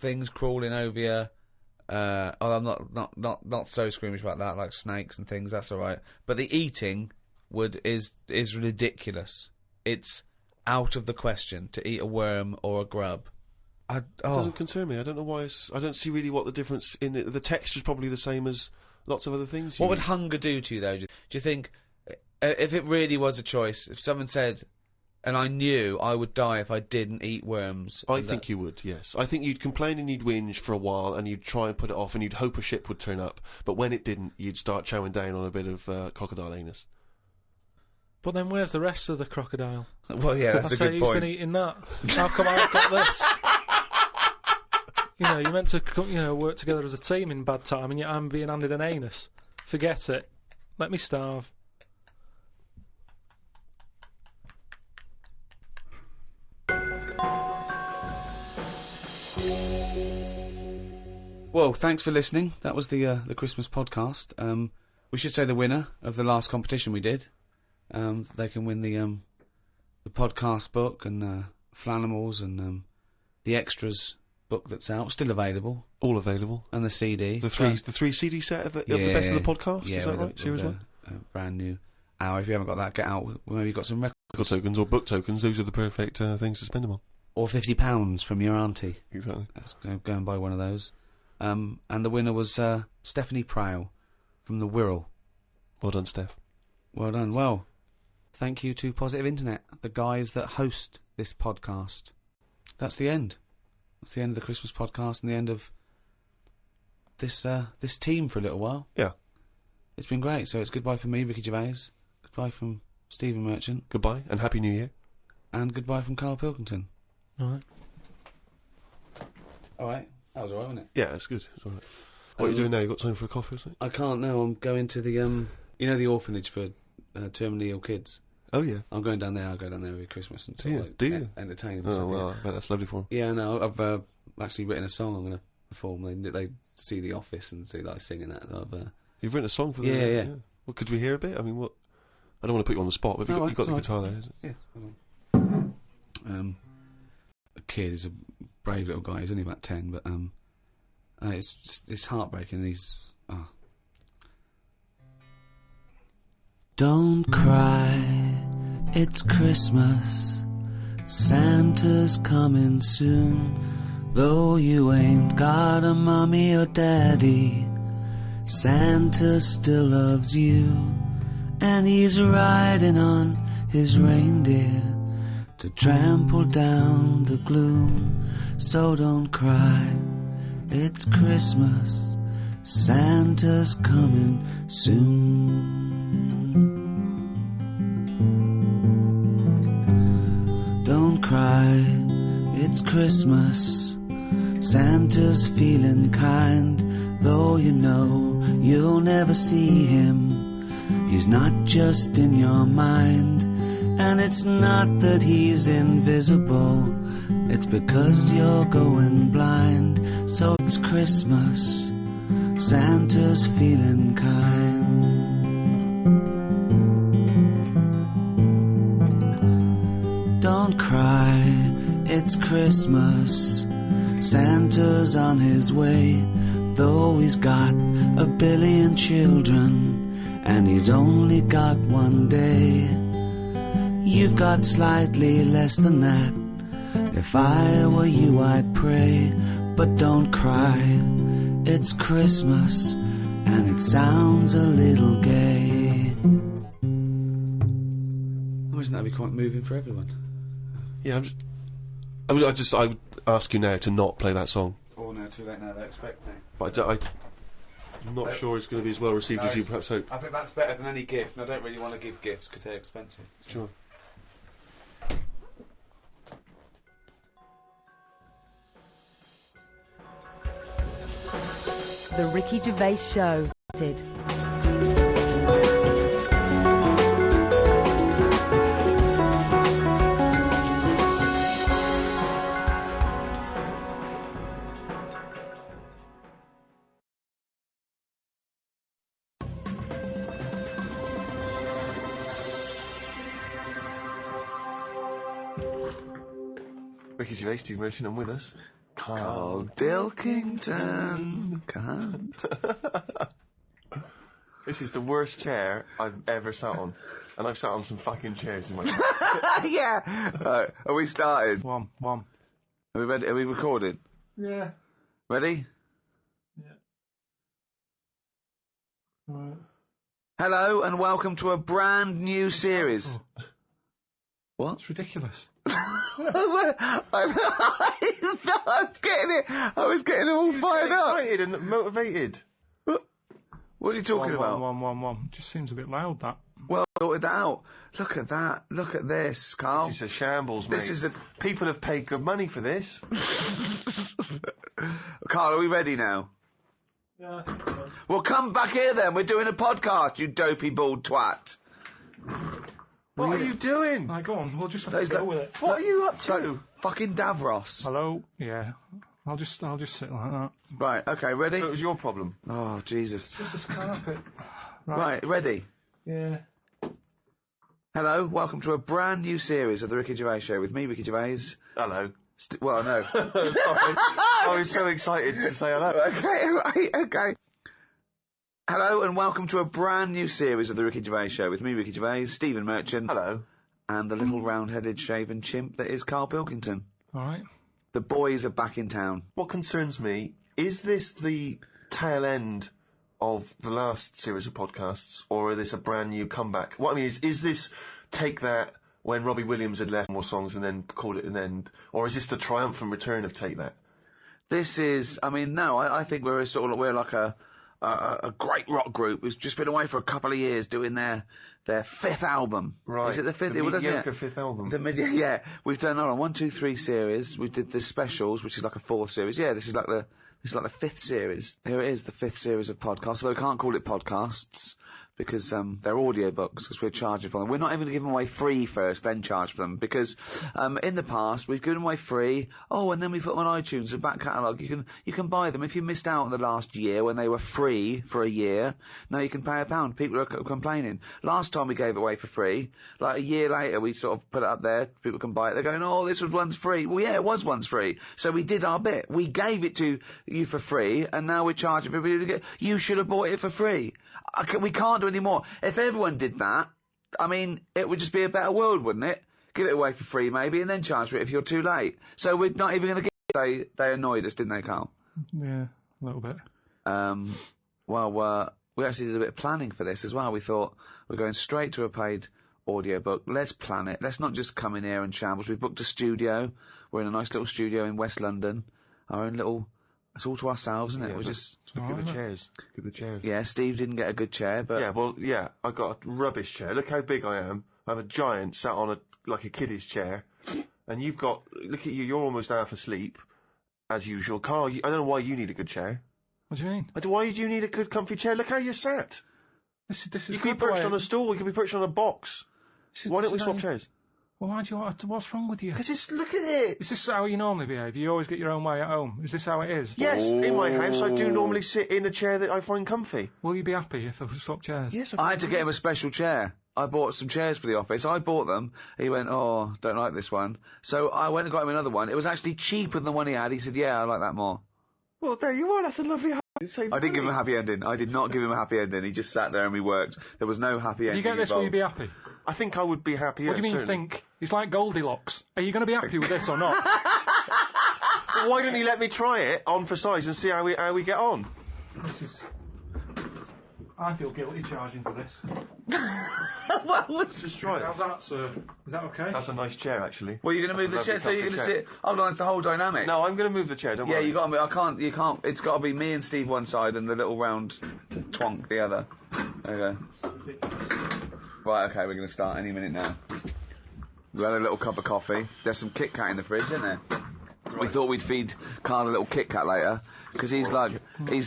things crawling over you. I'm not so squeamish about that, like snakes and things. That's all right. But the eating is ridiculous. It's out of the question to eat a worm or a grub. It doesn't concern me. I don't know why. I don't see really what the difference in it. The texture's probably the same as lots of other things. What would hunger do to you, though? Do you think, if it really was a choice, if someone said, and I knew I would die if I didn't eat worms... I think you would, yes. I think you'd complain and you'd whinge for a while, and you'd try and put it off, and you'd hope a ship would turn up, but when it didn't, you'd start chowing down on a bit of crocodile anus. But then where's the rest of the crocodile? Well, yeah, that's a good point. Who's been eating that? How come I've got this? You know, you're meant to work together as a team in bad time, and yet I'm being handed an anus. Forget it. Let me starve. Well, thanks for listening. That was the Christmas podcast. We should say the winner of the last competition we did. They can win the podcast book and Flanimals and the extras book that's out, still available, all available, and the CD. The three CD set of the best of the podcast. Yeah, is that right? Series 1. Brand new hour. If you haven't got that, get out. Maybe you've got some record tokens or book tokens. Those are the perfect things to spend them on. Or £50 from your auntie. Exactly. Go and buy one of those. And the winner was Stephanie Prow from the Wirral. Well done, Steph. Well done. Well, thank you to Positive Internet, the guys that host this podcast. That's the end. That's the end of the Christmas podcast and the end of this team for a little while. Yeah. It's been great. So it's goodbye from me, Ricky Gervais. Goodbye from Stephen Merchant. Goodbye and Happy New Year. And goodbye from Carl Pilkington. All right. All right. That was all right, wasn't it? Yeah, it's good. It's all right. What are you doing now? You got time for a coffee or something? I can't now. I'm going to the the orphanage for terminally ill kids. Oh yeah. I'm going down there. I'll go down there every Christmas and sort of, do you? Entertain them. Oh stuff, well, I bet that's lovely for them. Yeah, no, I've actually written a song. I'm going to perform. They see The Office and see that I'm singing that. You've written a song for them? Yeah. Well, could we hear a bit? I mean, what? I don't want to put you on the spot, but you've got the guitar there, isn't it? Yeah. A kid is a brave little guy. He's only about 10, but it's heartbreaking. He's Don't cry, it's Christmas. Santa's coming soon. Though you ain't got a mummy or daddy, Santa still loves you. And he's riding on his reindeer to trample down the gloom. So don't cry, it's Christmas. Santa's coming soon. Don't cry, it's Christmas. Santa's feeling kind, though you know you'll never see him. He's not just in your mind, and it's not that he's invisible. It's because you're going blind. So it's Christmas, Santa's feeling kind. Don't cry, it's Christmas. Santa's on his way, though he's got a billion children, and he's only got one day. You've got slightly less than that. If I were you, I'd pray, but don't cry. It's Christmas, and it sounds a little gay. Oh, isn't that be quite moving for everyone? Yeah, I would ask you now to not play that song. Oh no, too late now. They expect me. But I'm not sure it's going to be as well received as you perhaps hope. I think that's better than any gift, and I don't really want to give gifts because they're expensive. So. Sure. The Ricky Gervais Show. Ricky Gervais, Steve Merchant, and with us, Carl Dilkington. Cunt. This is the worst chair I've ever sat on. And I've sat on some fucking chairs in my Yeah. Right, are we started? One. Are we ready? Are we recorded? Yeah. Ready? Yeah. Right. Hello and welcome to a brand new series. What? It's ridiculous. I was getting all fired up. excited and motivated. What are you talking about? One. Just seems a bit loud, that. Well, sorted that out. Look at that. Look at this, Carl. This is a shambles, mate. This is a... People have paid good money for this. Carl, are we ready now? Yeah, I think so. Well, come back here then. We're doing a podcast, you dopey bald twat. What are you doing? Right, go on. We'll just have Those to go look- with it. What are you up to? Fucking Davros. Hello? Yeah. I'll just sit like that. Right, okay, ready? So it was your problem. Oh, Jesus. Just this carpet. Right, ready? Yeah. Hello, welcome to a brand new series of the Ricky Gervais Show with me, Ricky Gervais. Hello. Well, no. Sorry. I was so excited to say hello. Okay, right, okay. Hello and welcome to a brand new series of the Ricky Gervais Show with me, Ricky Gervais, Stephen Merchant, Hello. and the little round-headed shaven chimp that is Carl Pilkington. All right. The boys are back in town. What concerns me, is this the tail end of the last series of podcasts, or is this a brand new comeback? What I mean is this Take That when Robbie Williams had left more songs and then called it an end, or is this the triumphant return of Take That? This is, I think we're like a great rock group who's just been away for a couple of years doing their fifth album. Right. Is it the fifth? The Well, doesn't mediocre it? fifth album. Yeah. We've done 1, 2, 3 series. We did the specials, which is like a 4th series. Yeah, this is like the 5th series. Here it is, the 5th series of podcasts. Although we can't call it podcasts because they're audiobooks because we're charging for them. We're not even going to give them away free first, then charge for them because in the past we've given them away free. Oh, and then we put them on iTunes, the back catalogue. You can buy them if you missed out on the last year when they were free for a year. Now you can pay £1. People are complaining. Last time we gave it away for free, like a year later we sort of put it up there. People can buy it. They're going, oh, this one's free. Well, yeah, it was once free. So we did our bit. We gave it to you for free, and now we're charging for people to get. You should have bought it for free. We can't do any more. If everyone did that, it would just be a better world, wouldn't it? Give it away for free, maybe, and then charge for it if you're too late. So we're not even going to get. They annoyed us, didn't they, Carl? Yeah, a little bit. We actually did a bit of planning for this as well. We thought we're going straight to a paid audiobook. Let's plan it. Let's not just come in here and shambles. We've booked a studio. We're in a nice little studio in West London. Our own little. It's all to ourselves, isn't it? Yeah, We're just. Look at the chairs. Look at the chairs. Yeah, Steve didn't get a good chair, but. Yeah, I got a rubbish chair. Look how big I am. I have a giant sat on a kiddie's chair. And you've got, look at you, you're almost half asleep, as usual. Carl, I don't know why you need a good chair. What do you mean? Why do you need a good comfy chair? Look how you're sat. This is You could be perched on a stool, you could be perched on a box. Why don't we swap chairs? Well, why do you want to, what's wrong with you? Because look at it. Is this how you normally behave? You always get your own way at home? Is this how it is? Yes, in my house I do normally sit in a chair that I find comfy. Will you be happy if I swap chairs? Yes, I had to get him a special chair. I bought some chairs for the office. I bought them. He went, oh, don't like this one. So I went and got him another one. It was actually cheaper than the one he had. He said, yeah, I like that more. Well, there you are. That's a lovely I didn't give him a happy ending. I did not give him a happy ending. He just sat there and we worked. There was no happy ending. If you get this, will you be happy? I think I would be happy. What do you mean certainly. think? It's like Goldilocks. Are you going to be happy with this or not? Well, why don't you let me try it on for size and see how we get on? This is... I feel guilty charging for this. Well, Let's just try How's it. that, sir? Is that okay? That's a nice chair, actually. well, you're going to move the That's a chair, so lovely you're going to comfy sit. Hold on, it's the whole dynamic. No, I'm going to move the chair. Don't Yeah, worry. you got to. You can't. It's got to be me and Steve one side and the little round twonk the other. There you go. Right, okay, we're going to start any minute now. We had a little cup of coffee. There's some Kit Kat in the fridge, isn't there? Right. We thought we'd feed Carl a little Kit Kat later, because he's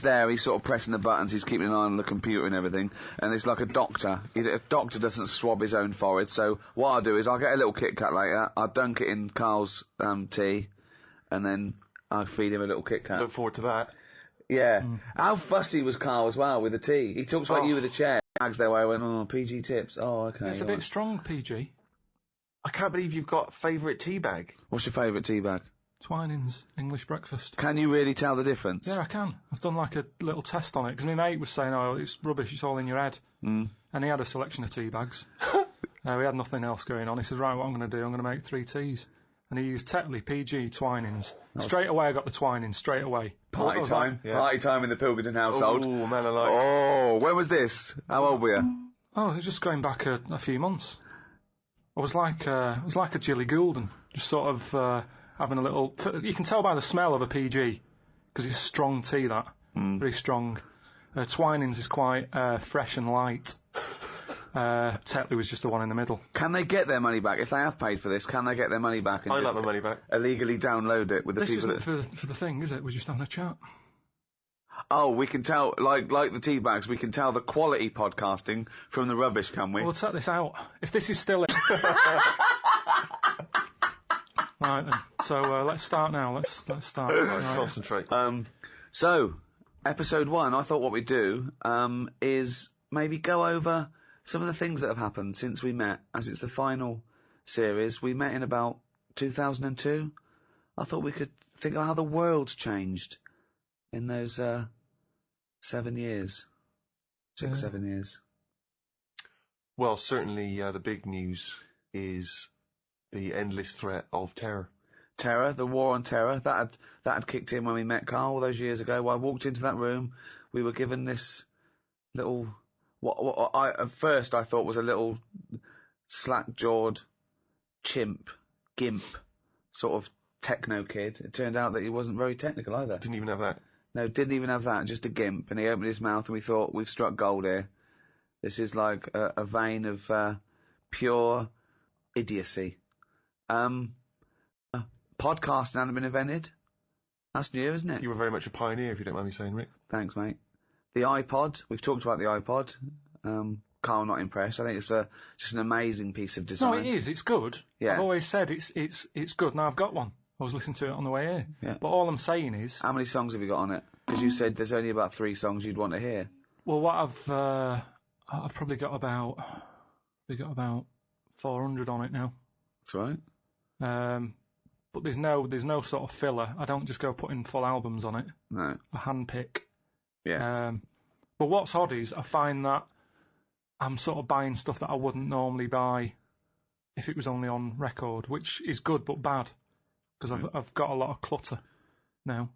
there, he's sort of pressing the buttons, he's keeping an eye on the computer and everything, and it's like a doctor. A doctor doesn't swab his own forehead, so what I'll do is I'll get a little Kit Kat later, I'll dunk it in Carl's tea, and then I'll feed him a little Kit Kat. Look forward to that. Yeah. How fussy was Carl as well with the tea? He talks about you with the chair. Bags their way, I went, oh, PG tips. Oh, okay. It's a bit strong, PG. I can't believe you've got favourite tea bag. What's your favourite tea bag? Twinings, English breakfast. Can you really tell the difference? Yeah, I can. I've done like a little test on it, because my mate was saying, oh, it's rubbish, it's all in your head. And he had a selection of tea bags. We had nothing else going on. He said, right, what I'm going to do, I'm going to make 3 teas. And he used Tetley, PG, Twinings. Straight away I got the Twinings, straight away. Party time. Yeah. Party time in the Pilkington household. Oh, man, I like. Oh, when was this? How old were you? Oh, it's just going back a few months. I was like a Jilly Goulden, just sort of having a little. You can tell by the smell of a PG, because it's strong tea. That very strong. Twinings is quite fresh and light. Tetley was just the one in the middle. Can they get their money back if they have paid for this? Can they get their money back and I just like my money back. illegally download it with the This people isn't that? for the thing, is it? We're just having a chat. Oh, we can tell, like the tea bags, we can tell the quality podcasting from the rubbish, can we? We'll take this out. If this is still it. Right then. So let's start now. Let's start. Let's Right. concentrate. So, episode 1, I thought what we'd do is maybe go over some of the things that have happened since we met, as it's the final series. We met in about 2002. I thought we could think of how the world's changed in those 7 years. 7 years. Well, certainly the big news is the endless threat of terror. Terror, the war on terror, that had kicked in when we met Carl all those years ago. When I walked into that room, we were given this little, what I at first I thought was a little slack-jawed gimp, sort of techno kid. It turned out that he wasn't very technical either. Didn't even have that. No, didn't even have that, just a gimp. And he opened his mouth and we thought, we've struck gold here. This is like a vein of pure idiocy. Podcasting hadn't been invented. That's new, isn't it? You were very much a pioneer, if you don't mind me saying, Rick. Thanks, mate. The iPod, we've talked about the iPod. Carl not impressed. I think it's just an amazing piece of No, design. it is. It's good. Yeah. I've always said it's good. Now I've got one. I was listening to it on the way here. Yeah. But all I'm saying is, How many songs have you got on it? Because you said there's only about 3 songs you'd want to hear. well, what I've probably got about 400 on it now. That's right. But there's no sort of filler. I don't just go putting full albums on it. No. I handpick. Yeah. But what's odd is I find that I'm sort of buying stuff that I wouldn't normally buy if it was only on record, which is good but bad because I've got a lot of clutter now.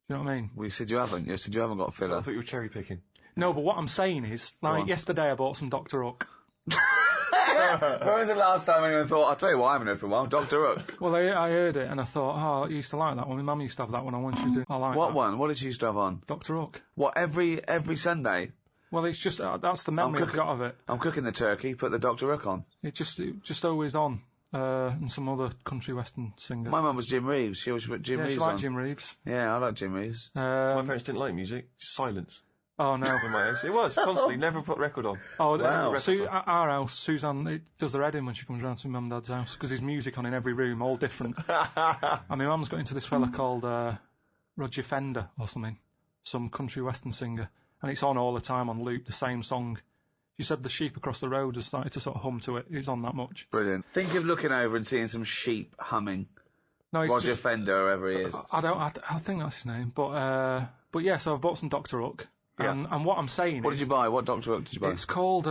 Do you know what I mean? Well, you said you haven't. You said you haven't got a I filler. thought you were cherry picking. No, but what I'm saying is, Go like on. yesterday I bought some Dr. Hook. When was the last time anyone thought, I'll tell you what I haven't heard for a while, Dr. Hook? Well, I heard it and I thought, oh, I used to like that one. My mum used to have that one. I want you to. I like What that. one? What did you used to have on? Dr. Hook. What, every Sunday? Well, it's just that's the memory I've cooking- got of it. I'm cooking the turkey, put the Dr. Hook on. It just always on. And some other country western singer. My mum was Jim Reeves. She always put Jim yeah, Reeves she liked on. Jim Reeves. Yeah, I like Jim Reeves. My parents didn't like music. Silence Oh no. in my house. It was constantly never put record on. Oh, Wow. At our house, Suzanne does her head in when she comes round to mum and dad's house because there's music on in every room, all different. And my mum's got into this fella called Roger Fender or something, some country western singer, and it's on all the time on loop, the same song. She said the sheep across the road has started to sort of hum to it. It's on that much. Brilliant. Think of looking over and seeing some sheep humming. No, it's Roger just, Fender, whoever he is. I think that's his name, but yeah. So I've bought some Dr. Hook, and what I'm saying What is, did you buy? What Dr. Hook did you buy? it's called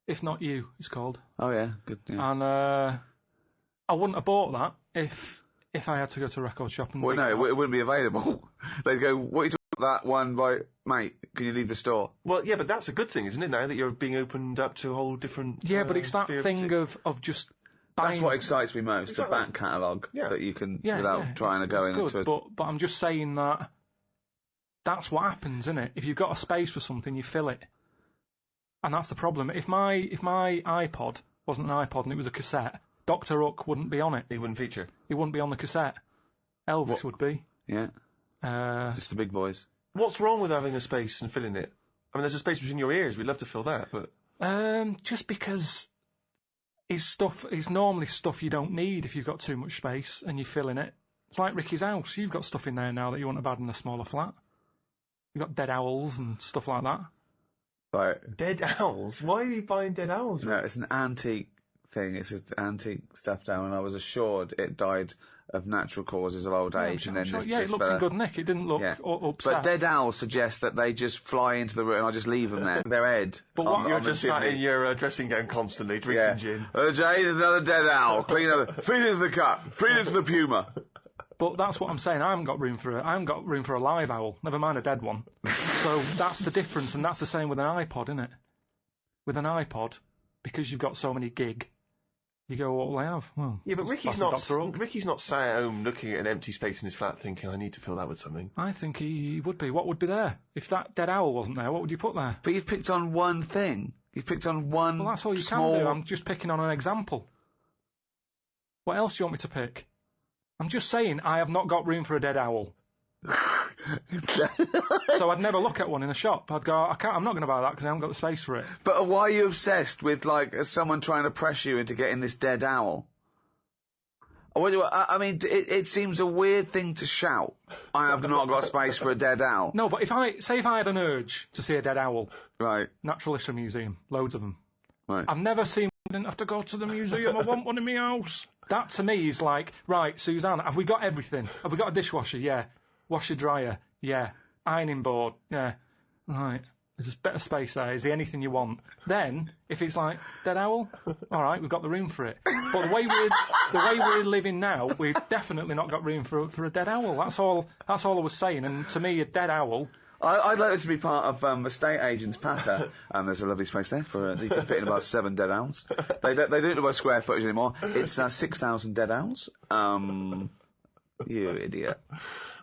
If Not You. It's called. Oh, yeah. Good. Yeah. And I wouldn't have bought that if I had to go to a record shop and. Well, no, it wouldn't be available. They'd go, what are you talking about that one by... Mate, can you leave the store? Well, yeah, but that's a good thing, isn't it? Now that you're being opened up to a whole different. Yeah, but it's that sphere thing music. of just buying. That's what excites me most, Exactly. the back catalogue Yeah. that you can, yeah, without yeah, trying to it's go into good, it. but I'm just saying that that's what happens, isn't it? If you've got a space for something, you fill it, and that's the problem. If my iPod wasn't an iPod and it was a cassette, Dr. Hook wouldn't be on it. It wouldn't feature. He wouldn't be on the cassette. Elvis would be. Yeah, Uh, just the big boys. What's wrong with having a space and filling it? I mean, there's a space between your ears. We'd love to fill that, but just because it's normally stuff you don't need if you've got too much space and you're filling it. It's like Ricky's house. You've got stuff in there now that you wouldn't have had in a smaller flat. You've got dead owls and stuff like that. Right. dead owls. Why are you buying dead owls? No, it's an antique thing. It's an antique stuffed owl, and I was assured it died of natural causes of old age. And then it looked in good nick. It didn't look upset. But dead owls suggest that they just fly into the room and I just leave them there. Their head. But You're just sat in your dressing gown constantly drinking gin. Jay, there's another dead owl. Clean up. Feed it to the cat. Feed it to the puma. But that's what I'm saying. I haven't got room for a live owl. Never mind a dead one. So that's the difference, and that's the same with an iPod, isn't it? With an iPod, because you've got so many gig, you go, what will I have? Well, yeah, but Ricky's not sat at home looking at an empty space in his flat thinking, I need to fill that with something. I think he would be. What would be there? If that dead owl wasn't there, what would you put there? But you've picked on one thing. You've picked on one. Well, that's all you can do. I'm just picking on an example. What else do you want me to pick? I'm just saying I have not got room for a dead owl. So I'd never look at one in a shop. I'd go, I'm not going to buy that because I haven't got the space for it. But why are you obsessed with, someone trying to pressure you into getting this dead owl? I mean, it seems a weird thing to shout. I have not got space for a dead owl. No, but if I had an urge to see a dead owl. Right. Natural History Museum. Loads of them. Right. I've never seen one. I didn't have to go to the museum. I want one in my house. That to me is like, right, Suzanne, have we got everything? Have we got a dishwasher? Yeah. Washer dryer? Yeah. Ironing board? Yeah. Right. There's a bit of space there. Is there anything you want? Then, if it's like, dead owl? All right, we've got the room for it. But the way we're living now, we've definitely not got room for a dead owl. That's all I was saying. And to me, a dead owl... I'd like it to be part of estate agent's patter. There's a lovely space there for you can fit in about 7 dead owls. They don't do it by square footage anymore. It's 6,000 dead owls. You idiot.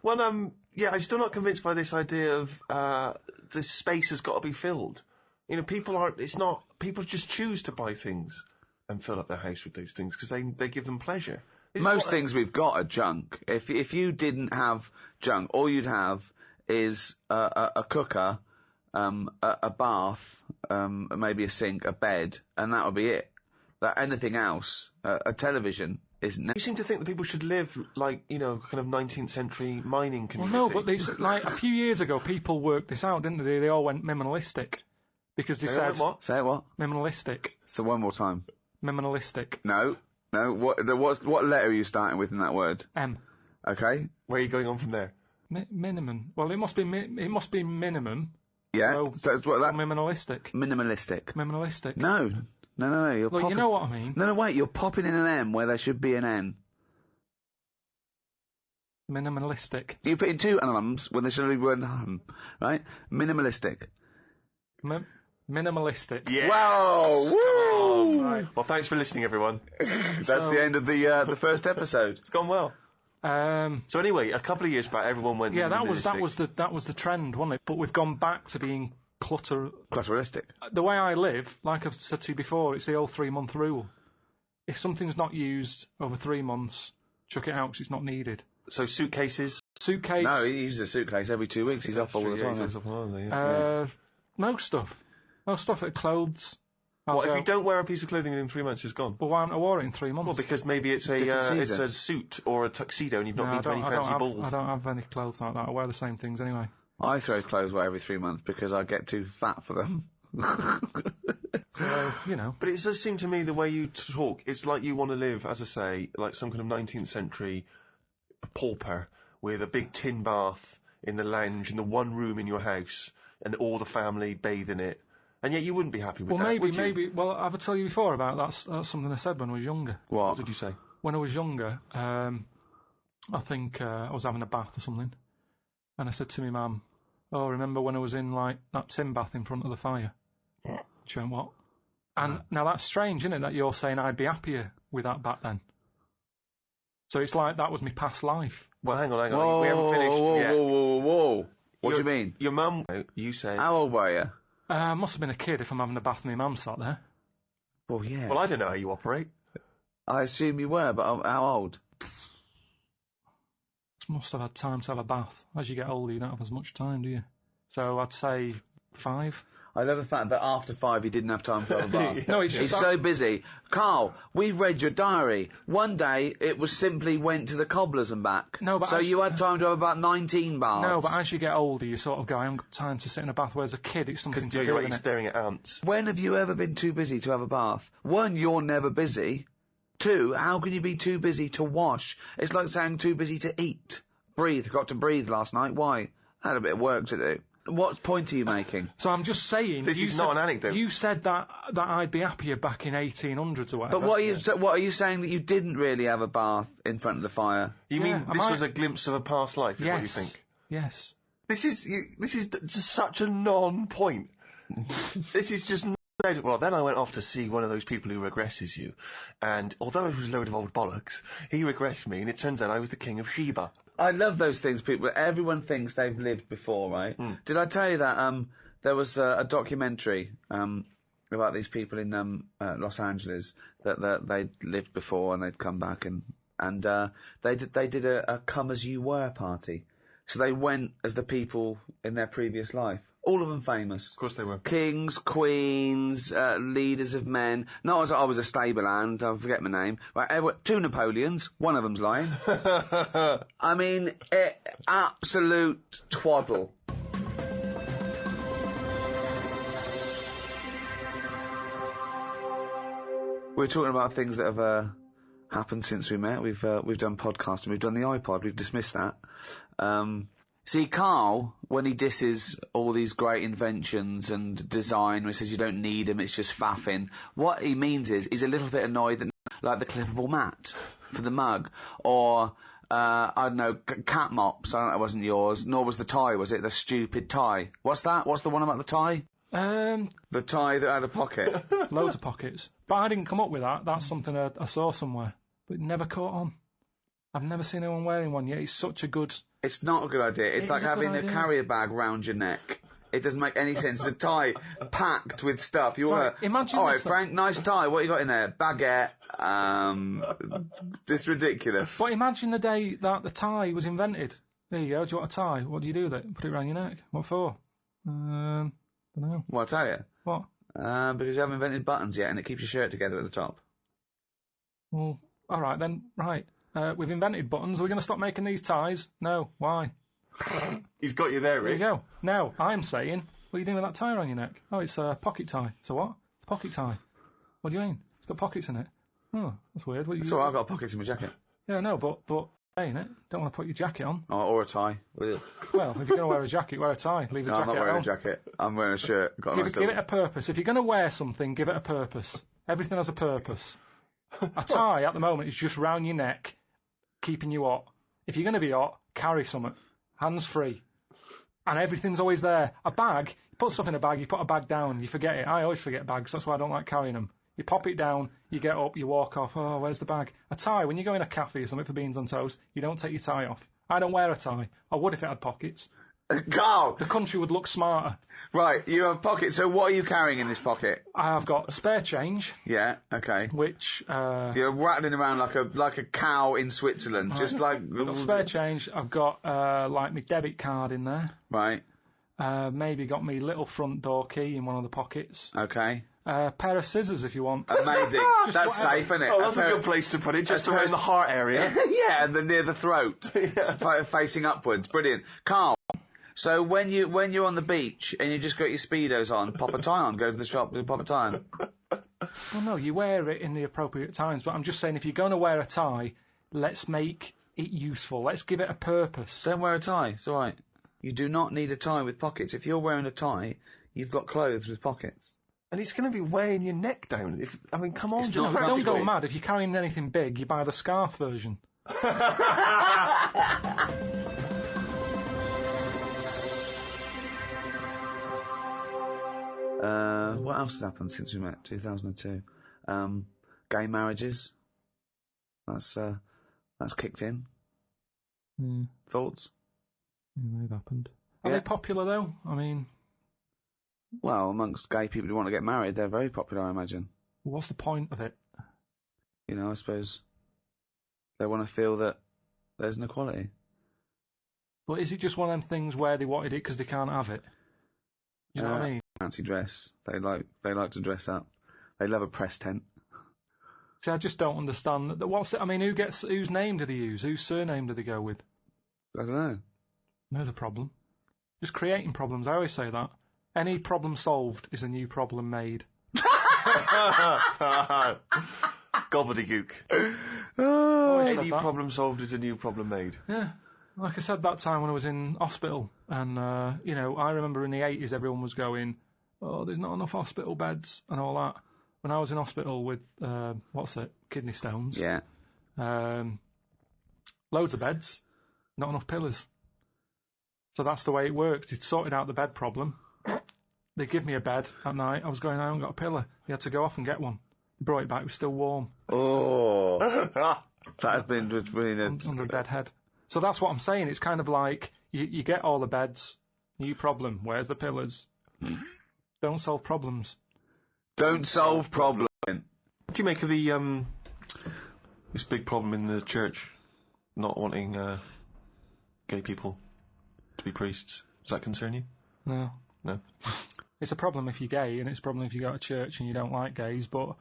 Well, I'm still not convinced by this idea of this space has got to be filled. You know, people just choose to buy things and fill up their house with those things because they give them pleasure. Most things we've got are junk. If you didn't have junk, all you'd have is a cooker, a bath, maybe a sink, a bed, and that would be it. Anything else, a television, isn't it? You seem to think that people should live like, kind of 19th century mining community. Well, no, but a few years ago, people worked this out, didn't they? They all went minimalistic. Because they said... What? Say what? Minimalistic. So one more time. Minimalistic. No. What letter are you starting with in that word? M. Okay. Where are you going on from there? Minimum. Well, it must be minimum. Yeah. So it's what that... Minimalistic. Minimalistic. No. You're Look, you know what I mean. No, wait. You're popping in an M where there should be an N. Minimalistic. You put in 2 M's when there should only be one M, right? Minimalistic. Minimalistic. Yes. Wow! Woo! Right. Well, thanks for listening, everyone. That's the end of the first episode. It's gone well. So anyway, a couple of years back, everyone went. Yeah, that was the trend, wasn't it? But we've gone back to being clutteristic. The way I live, like I've said to you before, it's the old 3-month rule. If something's not used over 3 months, chuck it out because it's not needed. So suitcases. No, he uses a suitcase every 2 weeks. He's off all the time. Most stuff. Clothes. If you don't wear a piece of clothing in 3 months, it's gone? Well, why haven't I wore it in 3 months? Well, because maybe it's a suit or a tuxedo and you've not been to any fancy balls. I don't have any clothes like that. I wear the same things anyway. I throw clothes away every 3 months because I get too fat for them. So, But it does seem to me the way you talk, it's like you want to live, as I say, like some kind of 19th century pauper with a big tin bath in the lounge in the one room in your house and all the family bathe in it. And yet you wouldn't be happy with that, would you? Maybe. Well, I've told you before about that's something I said when I was younger. What did you say? When I was younger, I think I was having a bath or something, and I said to my mum, "Oh, remember when I was in like that tin bath in front of the fire?" She went, "What?" And now that's strange, isn't it? That you're saying I'd be happier with that back then. So it's like that was my past life. Well, hang on. Whoa, we haven't finished yet. Whoa. What do you mean? Your mum, you said... How old were you? I must have been a kid if I'm having a bath and my mum sat there. Well, yeah. Well, I don't know how you operate. I assume you were, but how old? Must have had time to have a bath. As you get older, you don't have as much time, do you? So I'd say 5. I love the fact that after 5 he didn't have time to have a bath. No, it's just He's so busy. Carl, we've read your diary. One day it was simply went to the cobblers and back. No, but so you had time to have about 19 baths. No, but as you get older, you sort of go, I haven't got time to sit in a bath, whereas a kid, it's something to do, you're isn't it? staring at ants. When have you ever been too busy to have a bath? 1, you're never busy. 2, how can you be too busy to wash? It's like saying too busy to eat. Breathe. Got to breathe last night. Why? I had a bit of work to do. What point are you making? So I'm just saying... This is not an anecdote. You said that I'd be happier back in 1800s or whatever. But what are you saying, that you didn't really have a bath in front of the fire? You mean this was a glimpse of a past life, is what you think? Yes. This is just such a non-point. This is just... Well, then I went off to see one of those people who regresses you, and although it was a load of old bollocks, he regressed me, and it turns out I was the king of Sheba. I love those things, people. Everyone thinks they've lived before, right? Did I tell you that there was a documentary about these people in Los Angeles that they'd lived before and they'd come back and they did a come as you were party. So they went as the people in their previous life. All of them famous. Of course they were. Kings, queens, leaders of men. Not as I was a stable hand, I forget my name. Right, 2 Napoleons, one of them's lying. I mean, absolute twaddle. We're talking about things that have happened since we met. We've done podcasting, we've done the iPod, we've dismissed that. See, Carl, when he disses all these great inventions and design, where he says you don't need them, it's just faffing, what he means is he's a little bit annoyed that, like the clippable mat for the mug, or, I don't know, cat mops. I don't know, that wasn't yours, nor was the tie, was it? The stupid tie. What's that? What's the one about the tie? The tie that had a pocket. Loads of pockets. But I didn't come up with that. That's something I saw somewhere. But it never caught on. I've never seen anyone wearing one yet. It's such a good... It's not a good idea. It's like having a carrier bag round your neck. It doesn't make any sense. It's a tie packed with stuff. You want to... Imagine all right, Frank, nice tie. What you got in there? Baguette. It's ridiculous. But imagine the day that the tie was invented. There you go. Do you want a tie? What do you do with it? Put it around your neck. What for? Don't know. Well, I'll tell you. What? Because you haven't invented buttons yet and it keeps your shirt together at the top. Well, all right then. Right. We've invented buttons. Are we going to stop making these ties? No. Why? He's got you there, Rick. There you go. Now, I'm saying, what are you doing with that tie around your neck? Oh, it's a pocket tie. It's a what? It's a pocket tie. What do you mean? It's got pockets in it. Oh, that's weird. That's all right, I've got pockets in my jacket. Yeah, no, but ain't it? Don't want to put your jacket on. Or a tie. Well, if you're going to wear a jacket, wear a tie. Leave the jacket I'm not wearing on. a jacket. I'm wearing a shirt. Give it a purpose. If you're going to wear something, give it a purpose. Everything has a purpose. A tie, at the moment, is just round your neck, keeping you hot. If you're going to be hot, carry something. Hands free. And everything's always there. A bag, you put stuff in a bag, you put a bag down, you forget it. I always forget bags, that's why I don't like carrying them. You pop it down, you get up, you walk off, oh, where's the bag? A tie, when you go in a cafe or something for beans on toast, you don't take your tie off. I don't wear a tie. I would if it had pockets. Carl! The country would look smarter. Right, you have pockets, so what are you carrying in this pocket? I've got spare change. Yeah, okay. Which, You're rattling around like a cow in Switzerland, right. Just like... I've got spare change, I've got, like, my debit card in there. Right. Maybe got me little front door key in one of the pockets. Okay. Pair of scissors if you want. Amazing. That's safe, isn't it? Oh, that's a good place to put it, just around the heart area. Yeah, and near the throat. Facing upwards. Brilliant. Carl, so when you're on the beach and you just got your Speedos on, pop a tie on, go to the shop and pop a tie on. Well, no, you wear it in the appropriate times, but I'm just saying if you're going to wear a tie, let's make it useful. Let's give it a purpose. Don't wear a tie. It's all right. You do not need a tie with pockets. If you're wearing a tie, you've got clothes with pockets. And it's going to be weighing your neck down. Come on. Don't go mad. If you're carrying anything big, you buy the scarf version. What else has happened since we met? 2002. Gay marriages. That's kicked in. Thoughts? Yeah, they've happened. Are they popular though? I mean... Well, amongst gay people who want to get married, they're very popular, I imagine. What's the point of it? You know, I suppose they want to feel that there's an equality. But is it just one of them things where they wanted it because they can't have it? Do you know what I mean? fancy dress. They like to dress up. They love a press tent. See, I just don't understand that. Whose name do they use? Whose surname do they go with? I don't know. There's a problem. Just creating problems. I always say that. Any problem solved is a new problem made. Gobbledygook. Always said Any that. problem solved is a new problem made. Yeah. Like I said that time when I was in hospital, and, I remember in the 80s everyone was going, oh, there's not enough hospital beds and all that. When I was in hospital with, kidney stones. Yeah. Loads of beds, not enough pillars. So that's the way it works. He'd sorted out the bed problem. They give me a bed at night. I was going, I haven't got a pillar. They had to go off and get one. They brought it back. It was still warm. Oh. That has been Under a dead head. So that's what I'm saying. It's kind of like you get all the beds, new problem. Where's the pillars? Don't solve problems. Don't solve problems. What do you make of the this big problem in the church not wanting gay people to be priests? Does that concern you? No. No. It's a problem if you're gay, and it's a problem if you go to church and you don't like gays, but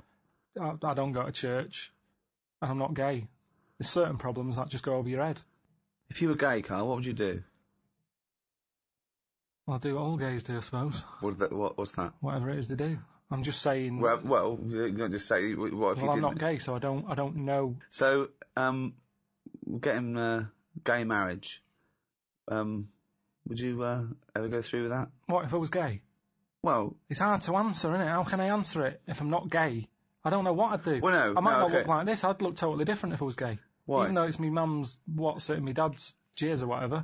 I don't go to church, and I'm not gay. There's certain problems that just go over your head. If you were gay, Carl, what would you do? Well, I do what all gays do, I suppose. What's that? Whatever it is they do. I'm just saying... Well, you don't just say, what if you didn't? I'm not gay, so I don't know. So, getting gay marriage, would you ever go through with that? What if I was gay? Well... It's hard to answer, isn't it? How can I answer it if I'm not gay? I don't know what I'd do. Well, no, I might not okay. look like this. I'd look totally different if I was gay. Why? Even though it's me mum's and my dad's jizz or whatever,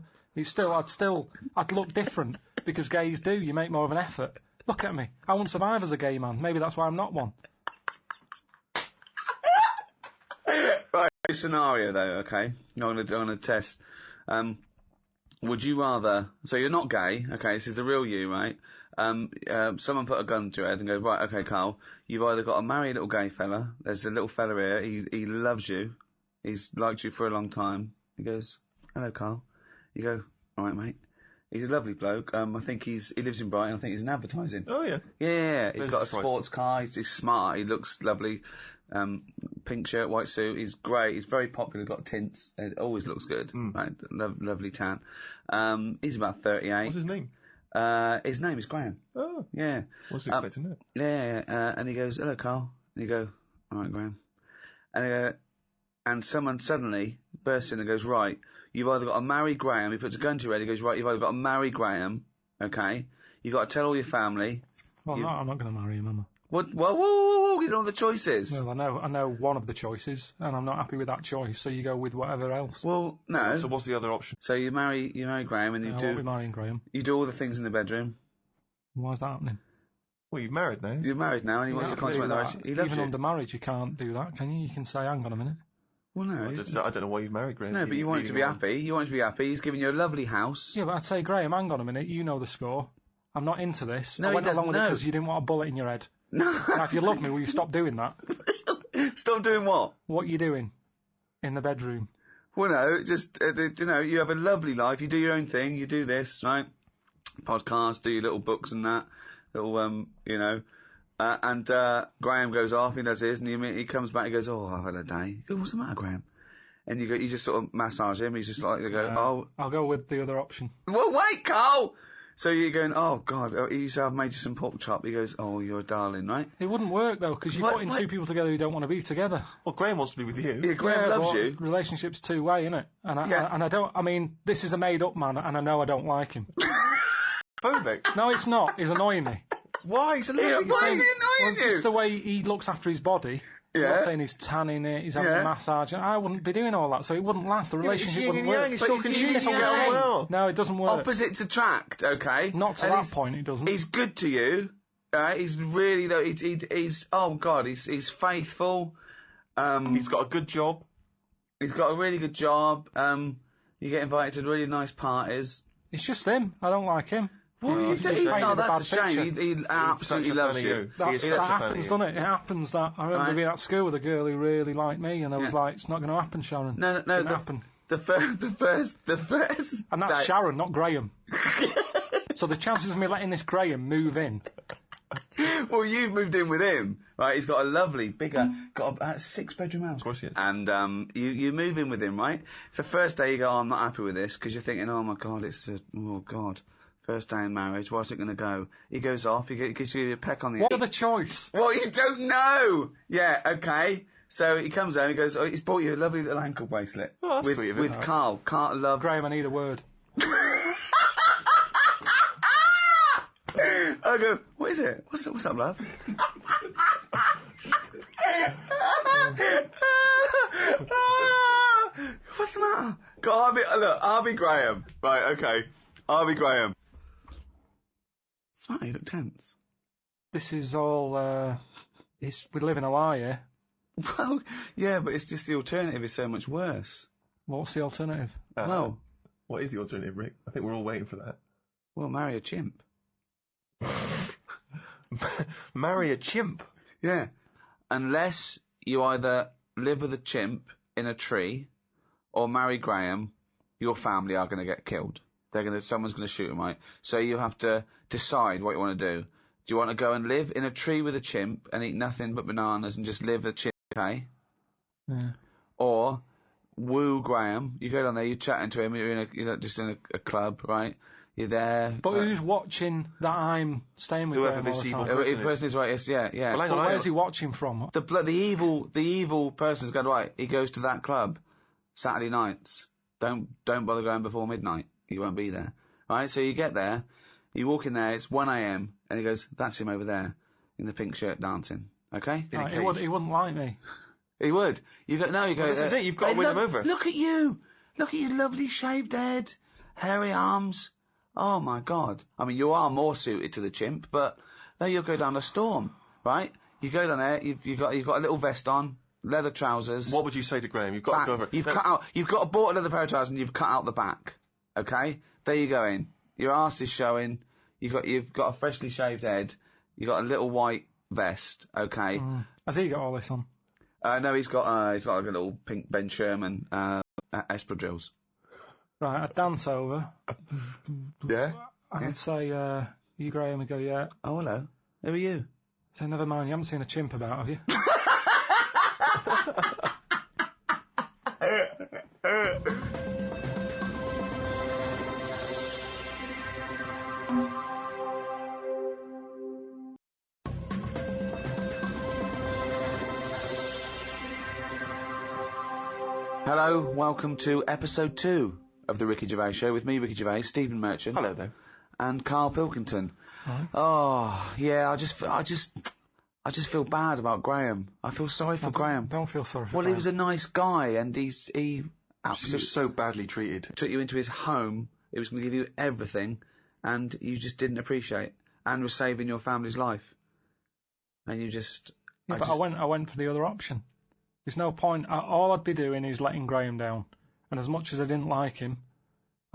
I'd look different because gays do. You make more of an effort. Look at me. I wouldn't survive as a gay man. Maybe that's why I'm not one. Right, scenario though, okay? I'm gonna test. Would you rather? So you're not gay, okay? This is the real you, right? Someone put a gun to your head and go, right, okay, Carl, you've either got to marry a little gay fella. There's a little fella here. He loves you. He's liked you for a long time. He goes, hello, Carl. You go, all right, mate. He's a lovely bloke. I think he lives in Brighton. I think he's in advertising. Oh, yeah. Yeah. He's Very got a surprising. sports car. He's smart. He looks lovely. Pink shirt, white suit. He's great. He's very popular. Got tints. It always looks good. Right. Lovely tan. He's about 38. What's his name? His name is Graham. Oh. Yeah. Wasn't expecting that. Yeah. And he goes, hello, Carl. And you go, all right, Graham. And someone suddenly bursts in and goes, right, you've either got to marry Graham. He puts a gun to your head. He goes, right, you've either got to marry Graham, okay? You've got to tell all your family. Well, no, I'm not going to marry him, am I? What? Whoa, you know the choices. Well, I know one of the choices, and I'm not happy with that choice, so you go with whatever else. Well, no. So what's the other option? So you marry Graham and I won't be marrying Graham. you do all the things in the bedroom. Why is that happening? Well, you're married now. You're married now and he wants to consummate the marriage. He loves Even you. under marriage, you can't do that, can you? You can say, hang on a minute. Well, no. I don't know why you've married Graham. No, but you want him to be happy. You want him to be happy. He's giving you a lovely house. Yeah, but I'd say, Graham, hang on a minute, you know the score. I'm not into this. No, I went he along with doesn't it know. because you didn't want a bullet in your head. No. Now, if you love me, will you stop doing that? Stop doing what? What are you doing in the bedroom? Well, no, just, you have a lovely life. You do your own thing. You do this, right? Podcast, do your little books and that. Little, and Graham goes off, he does his, and he comes back, he goes, oh, I've had a day. You go, what's the matter, Graham? And you just sort of massage him. He's just like, you go, I'll go with the other option. well, wait, Carl! So you're going, oh, God, he said, I've made you some pork chop. He goes, oh, you're a darling, right? It wouldn't work, though, because you're putting two people together who don't want to be together. Well, Graham wants to be with you. Yeah, Graham loves you. Relationship's two-way, isn't it? And this is a made-up man, and I know I don't like him. Phobic. No, it's not. He's annoying me. Why? He's a lovely Why is he guy. annoying you? Just the way he looks after his body. I'm Yeah. not saying he's tanning it, he's having a massage. I wouldn't be doing all that, so it wouldn't last. The relationship wouldn't work. It's But talking it's to you. yin It's and all yang. going well. No, it doesn't work. Opposites attract, okay? Not to And that point, it doesn't. He's good to you. He's really, he's oh God, he's faithful. He's got a good job. He's got a really good job. You get invited to really nice parties. It's just him. I don't like him. Well, he's just painted a that's a bad shame. picture. He absolutely loves you. He is such That a fan happens, of doesn't it? It happens that I remember Right. being at school with a girl who really liked me, and I was Yeah. like, "It's not going to happen, Sharon." No. Didn't happen. The first. And that's day- Sharon, not Graham. So the chances of me letting this Graham move in. Well, you've moved in with him, right? He's got a lovely, bigger, got a 6-bedroom house. Of course he is. And you move in with him, right? So first day you go, I'm not happy with this, because you're thinking, oh my God, first day in marriage, what's it going to go? He goes off, he gives you a peck on the... What other choice? Well, you don't know! Yeah, okay. So he comes home, he goes, oh, he's bought you a lovely little ankle bracelet. Oh, that's sweet of him. With Carl. Carl love... Graham, I need a word. I go, what is it? What's up, love? What's the matter? I'll be Graham. Right, okay. I'll be Graham. What's the matter? You look tense. This is all, we live in a lie here. Well, yeah, but it's just the alternative is so much worse. What's the alternative? Well, what is the alternative, Rick? I think we're all waiting for that. well, marry a chimp. Marry a chimp. Yeah. Unless you either live with a chimp in a tree or marry Graham, your family are going to get killed. Someone's going to shoot him, right? So you have to decide what you want to do. Do you want to go and live in a tree with a chimp and eat nothing but bananas and just live the chimp, okay? Yeah. Or woo Graham. You go down there, you're chatting to him, you're just in a club, right? You're there. But who's watching that I'm staying with Whoever Graham all this the evil time? person The person is right, yes, yeah. Well, hang on, But where's he watching from? The evil person's going, right, he goes to that club Saturday nights. Don't bother going before midnight. He won't be there. Right, so you get there, you walk in there, it's 1 a.m, and he goes, that's him over there, in the pink shirt dancing. Okay? Right, he wouldn't like me. He would. You go, this is it, you've got to win him over. Look at you! Look at your lovely shaved head, hairy arms. Oh my God. I mean, you are more suited to the chimp, but now you'll go down a storm, right? You go down there, you've got a little vest on, leather trousers. What would you say to Graham? You've got to go over. You've got a bought leather pair of trousers and you've cut out the back. Okay? There you go in. Your arse is showing. You've got a freshly shaved head. You've got a little white vest. Okay? Has he got all this on? No, he's got like a little pink Ben Sherman, espadrilles. Right, I'd dance over. Yeah? I'd say, you Graham, and go, yeah. Oh, hello. Who are you? Say, never mind, you haven't seen a chimp about, have you? Hello, welcome to episode 2 of the Ricky Gervais Show with me, Ricky Gervais, Stephen Merchant. Hello there. And Carl Pilkington. Right. Oh, yeah, I just feel bad about Graham. I feel sorry for Graham. Don't feel sorry for Well, Graham. he was a nice guy, and he He absolutely was so badly treated. took you into his home. He was going to give you everything, and you just didn't appreciate, and was saving your family's life. And you just... Yeah, but I went for the other option. There's no point. All I'd be doing is letting Graham down. And as much as I didn't like him,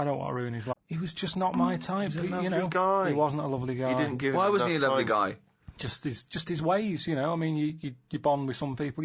I don't want to ruin his life. He was just not my type. He's a you know, lovely guy. He wasn't a lovely guy. He didn't give Why wasn't he a enough lovely time. guy? Just his ways, you know. I mean, you bond with some people.